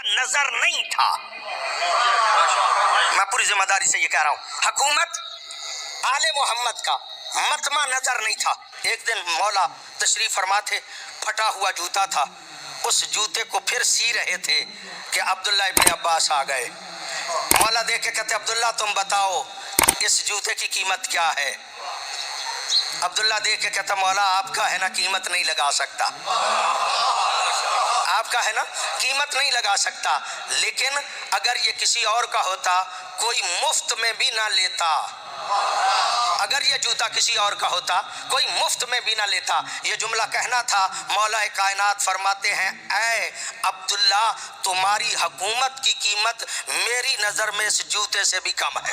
نظر نہیں تھا. میں پوری ذمہ داری سے یہ کہہ رہا ہوں, حکومت آل محمد کا مطمع نظر نہیں تھا. ایک دن مولا تشریف فرما تھے, پھٹا ہوا جوتا تھا, اس جوتے کو پھر سی رہے تھے کہ عبداللہ ابن عباس آ گئے. مولا دیکھ کے کہتے عبداللہ تم بتاؤ اس جوتے کی قیمت کیا ہے. عبداللہ دیکھ کے کہتا مولا آپ کا ہے نا قیمت نہیں لگا سکتا, آپ کا ہے نا قیمت نہیں لگا سکتا, لیکن اگر یہ کسی اور کا ہوتا کوئی مفت میں بھی نہ لیتا. اگر یہ جوتا کسی اور کا ہوتا کوئی مفت میں بھی نہ لیتا. یہ جملہ کہنا تھا. مولا کائنات فرماتے ہیں اے عبداللہ تمہاری حکومت کی قیمت میری نظر میں اس جوتے سے بھی کم ہے.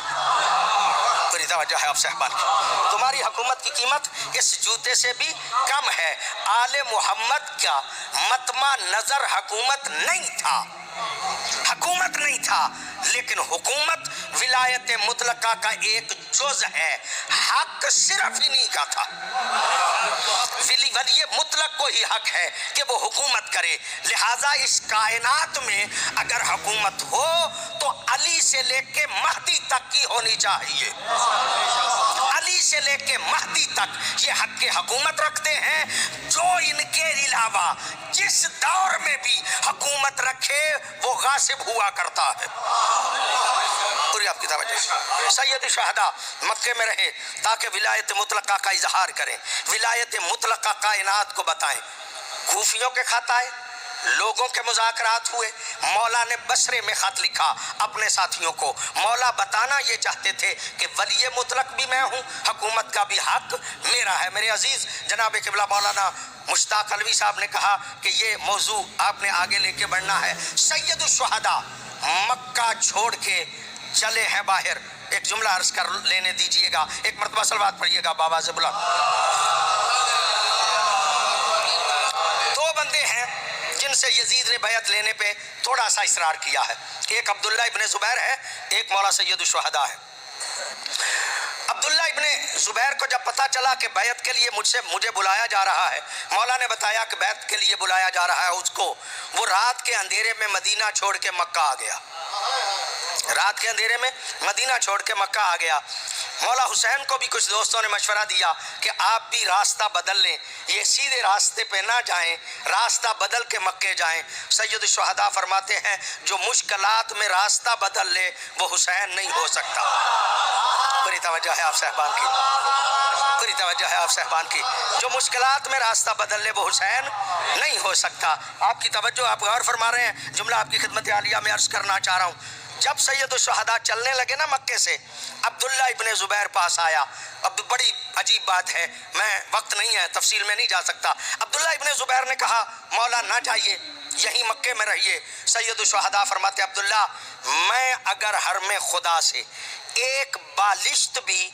پوری توجہ ہے آپ صاحبان کی, تمہاری حکومت کی قیمت اس جوتے سے بھی کم ہے. آل محمد کا مطمع نظر حکومت نہیں تھا, حکومت نہیں تھا, لیکن حکومت ولایت مطلقہ کا ایک جز ہے. حق صرف انہی کا تھا. ولی مطلق کو ہی حق ہے کہ وہ حکومت کرے. لہٰذا اس کائنات میں اگر حکومت ہو تو علی سے لے کے مہدی تک کی ہونی چاہیے. علی سے لے کے مہدی تک یہ حق کے حکومت رکھتے ہیں. جو ان کے علاوہ جس دور میں بھی حکومت رکھے وہ غاصب ہوا کرتا ہے. پوری آپ کی توجہ. سید شہداء مکے میں رہے تاکہ ولایت مطلقہ کا اظہار کریں, ولایت مطلقہ کائنات کو بتائیں. کوفیوں کے خط آئے, لوگوں کے مذاکرات ہوئے. مولا نے بصرے میں خط لکھا اپنے ساتھیوں کو. مولا بتانا یہ چاہتے تھے کہ ولی مطلق بھی میں ہوں, حکومت کا بھی حق میرا ہے. میرے عزیز جناب قبلہ مولانا مشتاق علوی صاحب نے کہا کہ یہ موضوع آپ نے آگے لے کے بڑھنا ہے. سید الشہداء مکہ چھوڑ کے چلے ہیں باہر. ایک جملہ عرض کر لینے دیجئے گا, ایک مرتبہ صلوات پڑھیے گا بابا سے بلا. دو بندے ہیں جن سے یزید نے بیعت لینے پہ تھوڑا سا اصرار کیا ہے. ایک عبداللہ ابن زبیر ہے, ایک مولا سید الشہداء ہے. عبداللہ ابن زبیر کو جب پتا چلا کہ بیعت کے لیے مجھے بلایا جا رہا ہے, مولا نے بتایا کہ بیعت کے لیے بلایا جا رہا ہے اس کو, وہ رات کے اندھیرے میں مدینہ چھوڑ کے مکہ آ گیا. رات کے اندھیرے میں مدینہ چھوڑ کے مکہ آ گیا. مولا حسین کو بھی کچھ دوستوں نے مشورہ دیا کہ آپ بھی راستہ بدل لیں, یہ سیدھے راستے پہ نہ جائیں, راستہ بدل کے مکے جائیں. سید الشہداء فرماتے ہیں جو مشکلات میں راستہ بدل لے وہ حسین نہیں ہو سکتا. پوری توجہ ہے آپ صاحبان کی, پوری توجہ ہے آپ صاحبان کی. جو مشکلات میں راستہ بدل لے وہ حسین نہیں ہو سکتا. آپ کی توجہ, آپ غور فرما رہے ہیں, جملہ آپ کی خدمت عالیہ میں عرض کرنا چاہ رہا ہوں. جب سید الشہداء چلنے لگے نا مکے سے, عبداللہ ابن زبیر پاس آیا. اب بڑی عجیب بات ہے, میں وقت نہیں ہے تفصیل میں نہیں جا سکتا. عبداللہ ابن زبیر نے کہا مولا نہ جائیے, یہیں مکے میں رہیے. سید الشہداء فرماتے عبداللہ میں اگر حرم خدا سے ایک بالشت بھی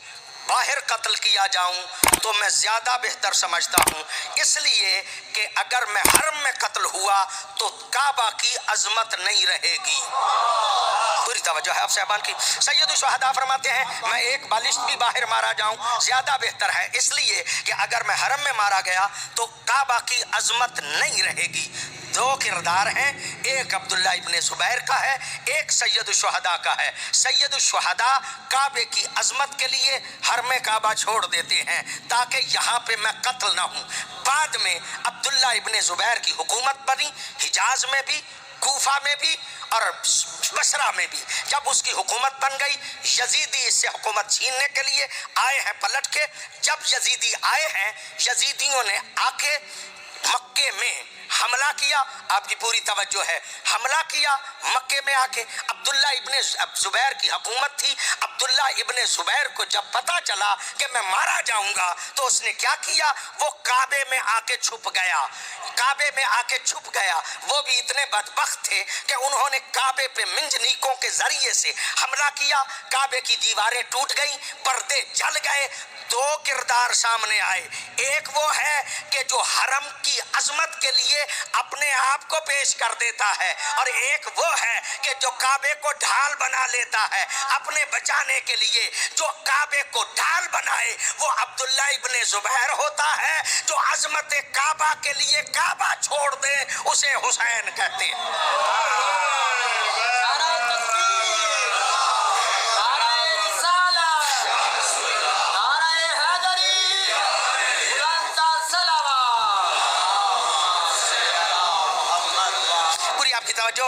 باہر قتل کیا جاؤں تو میں زیادہ بہتر سمجھتا ہوں, اس لیے کہ اگر میں حرم میں قتل ہوا تو کعبہ کی عظمت نہیں رہے گی. پوری توجہ ہے آپ صاحبان کی. سید الشہداء فرماتے ہیں میں ایک بالشت بھی باہر مارا جاؤں زیادہ بہتر ہے, اس لیے کہ اگر میں حرم میں مارا گیا تو کعبہ کی عظمت نہیں رہے گی. دو کردار ہیں, ایک عبداللہ ابن زبیر کا ہے, ایک سید الشہداء کا ہے. سید الشہداء کعبے کی عظمت کے لیے حرم کعبہ چھوڑ دیتے ہیں تاکہ یہاں پہ میں قتل نہ ہوں. بعد میں عبداللہ ابن زبیر کی حکومت بنی, حجاز میں بھی, کوفہ میں بھی اور بصرہ میں بھی. جب اس کی حکومت بن گئی, یزیدی اس سے حکومت چھیننے کے لیے آئے ہیں پلٹ کے. جب یزیدی آئے ہیں, یزیدیوں نے آ کے مکے میں حملہ کیا. آپ کی پوری توجہ ہے, حملہ کیا مکے میں آ کے. عبداللہ ابن زبیر کی حکومت تھی. عبداللہ ابن زبیر کو جب پتا چلا کہ میں مارا جاؤں گا تو اس نے کیا کیا, وہ کعبے میں آ کے چھپ گیا. کعبے میں آ کے چھپ گیا. وہ بھی اتنے بدبخت تھے کہ انہوں نے کعبے پہ منجنیکوں کے ذریعے سے حملہ کیا. کعبے کی دیواریں ٹوٹ گئیں, پردے جل گئے. دو کردار سامنے آئے, ایک وہ ہے کہ جو حرم کی عظمت کے لیے اپنے آپ کو پیش کر دیتا ہے, اور ایک وہ ہے کہ جو کعبے کو ڈھال بنا لیتا ہے اپنے بچانے کے لیے. جو کعبے کو ڈھال بنائے وہ عبداللہ ابن زبیر ہوتا ہے, جو عظمت کعبہ کے لیے کعبہ چھوڑ دے اسے حسین کہتے ہیں. توجہ